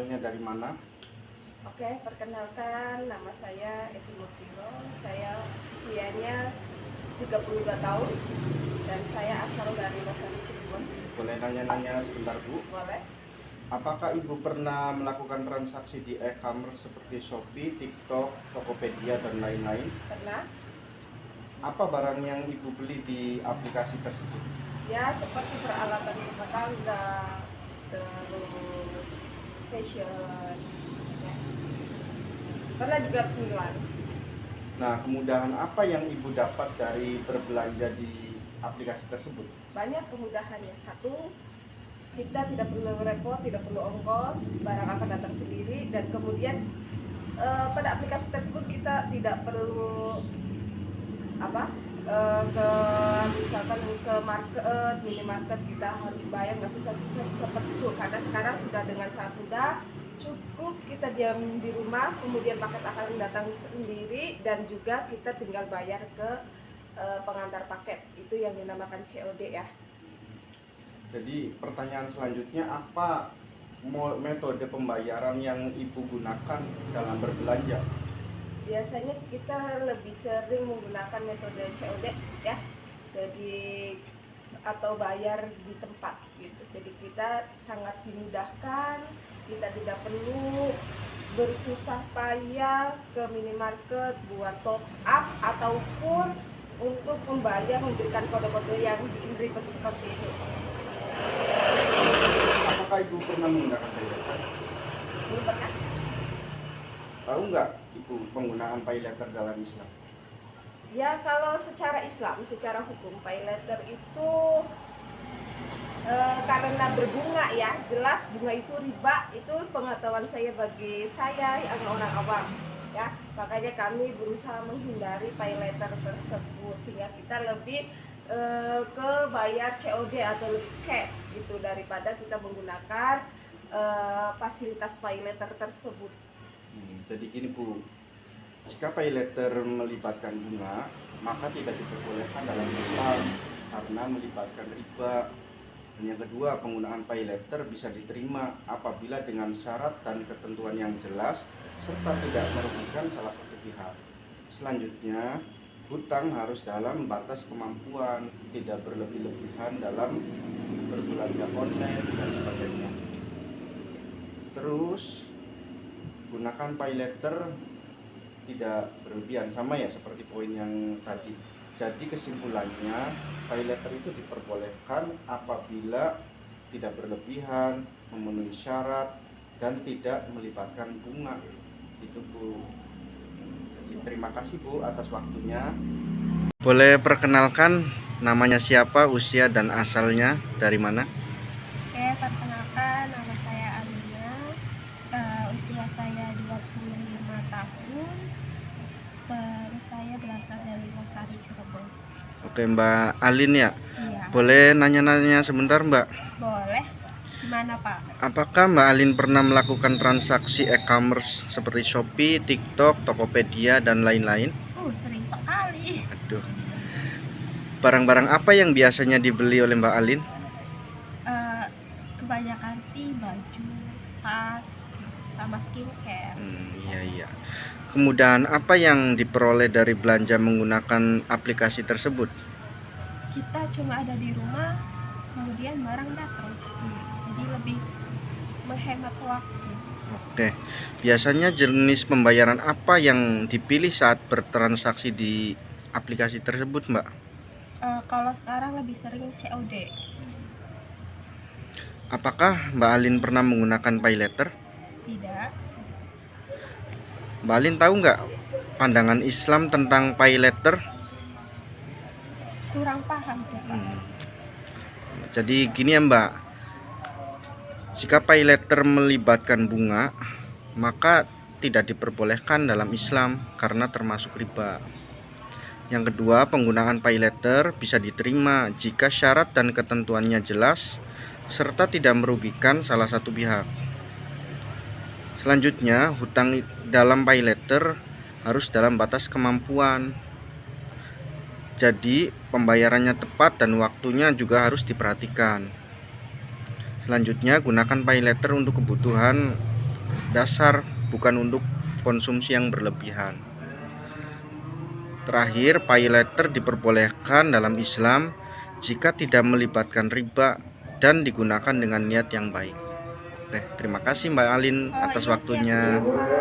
asalnya dari mana? Oke, perkenalkan, nama saya Evi Murtilo. Saya usianya 32 tahun dan saya asal dari Losari, Cirebon. Boleh nanya-nanya sebentar, Bu? Boleh? Apakah Ibu pernah melakukan transaksi di e-commerce seperti Shopee, TikTok, Tokopedia, dan lain-lain? Pernah? Apa barang yang Ibu beli di aplikasi tersebut? Ya, seperti peralatan rumah tangga, terus fashion, ya. Pernah juga cemilan. Nah, kemudahan apa yang Ibu dapat dari berbelanja di aplikasi tersebut? Banyak kemudahannya. Satu, kita tidak perlu repot, tidak perlu ongkos, barang akan datang sendiri. Dan kemudian pada aplikasi tersebut kita tidak perlu ke misalkan ke market, minimarket kita harus bayar, nggak susah-susah seperti itu. Karena sekarang sudah dengan sangat mudah, cukup kita diam di rumah, kemudian paket akan datang sendiri, dan juga kita tinggal bayar ke pengantar paket. Itu yang dinamakan COD ya. Jadi pertanyaan selanjutnya, apa metode pembayaran yang Ibu gunakan dalam berbelanja? Biasanya kita lebih sering menggunakan metode COD ya. Jadi atau bayar di tempat gitu. Jadi kita sangat dimudahkan, kita tidak perlu bersusah payah ke minimarket buat top up ataupun untuk membayar memberikan kode-kode yang ribet seperti itu. Apakah Ibu pernah menggunakan PayLater? Belum pernah? Tahu nggak Ibu penggunaan PayLater dalam Islam? Ya, kalau secara Islam, secara hukum, PayLater itu karena berbunga ya, jelas bunga itu riba, itu pengetahuan saya bagi saya yang orang awam ya. Makanya kami berusaha menghindari PayLater tersebut sehingga kita lebih ke bayar COD atau lebih cash gitu daripada kita menggunakan fasilitas PayLater tersebut. Jadi gini Bu, jika PayLater melibatkan bunga, maka tidak diperbolehkan dalam Islam karena melibatkan riba. Dan yang kedua, penggunaan PayLater bisa diterima apabila dengan syarat dan ketentuan yang jelas serta tidak merugikan salah satu pihak. Selanjutnya, hutang harus dalam batas kemampuan, tidak berlebih-lebihan dalam berbelanja online dan sebagainya. Terus, gunakan PayLater tidak berlebihan, sama ya seperti poin yang tadi. Jadi kesimpulannya, PayLater itu diperbolehkan apabila tidak berlebihan, memenuhi syarat, dan tidak melibatkan bunga. Itu Bu. Jadi, terima kasih Bu atas waktunya. Boleh perkenalkan namanya siapa, usia dan asalnya dari mana? Oke, perkenalkan, nama saya Alina. Usia saya 25 tahun. Terus saya berasal dari Losari, Cirebon. Oke, Mbak Alin ya. Iya. Boleh nanya-nanya sebentar, Mbak? Boleh. Gimana, Pak? Apakah Mbak Alin pernah melakukan transaksi e-commerce seperti Shopee, TikTok, Tokopedia, dan lain-lain? Sering sekali. Aduh. Barang-barang apa yang biasanya dibeli oleh Mbak Alin? Kebanyakan sih baju, tas, sama skincare. Iya. Kemudahan apa yang diperoleh dari belanja menggunakan aplikasi tersebut? Kita cuma ada di rumah, kemudian barang datang. Jadi lebih menghemat waktu. Oke. Biasanya jenis pembayaran apa yang dipilih saat bertransaksi di aplikasi tersebut, Mbak? Kalau sekarang lebih sering COD. Apakah Mbak Alin pernah menggunakan PayLater? Tidak. Mbak Alin tahu nggak pandangan Islam tentang PayLater? Kurang paham ya, Pak. Jadi gini ya Mbak, jika PayLater melibatkan bunga, maka tidak diperbolehkan dalam Islam karena termasuk riba. Yang kedua, penggunaan PayLater bisa diterima jika syarat dan ketentuannya jelas serta tidak merugikan salah satu pihak. Selanjutnya, hutang dalam PayLater harus dalam batas kemampuan. Jadi pembayarannya tepat dan waktunya juga harus diperhatikan. Selanjutnya, gunakan PayLater untuk kebutuhan dasar, bukan untuk konsumsi yang berlebihan. Terakhir, pay letter diperbolehkan dalam Islam jika tidak melibatkan riba dan digunakan dengan niat yang baik. Terima kasih Mbak Alin atas Iya, waktunya. siap.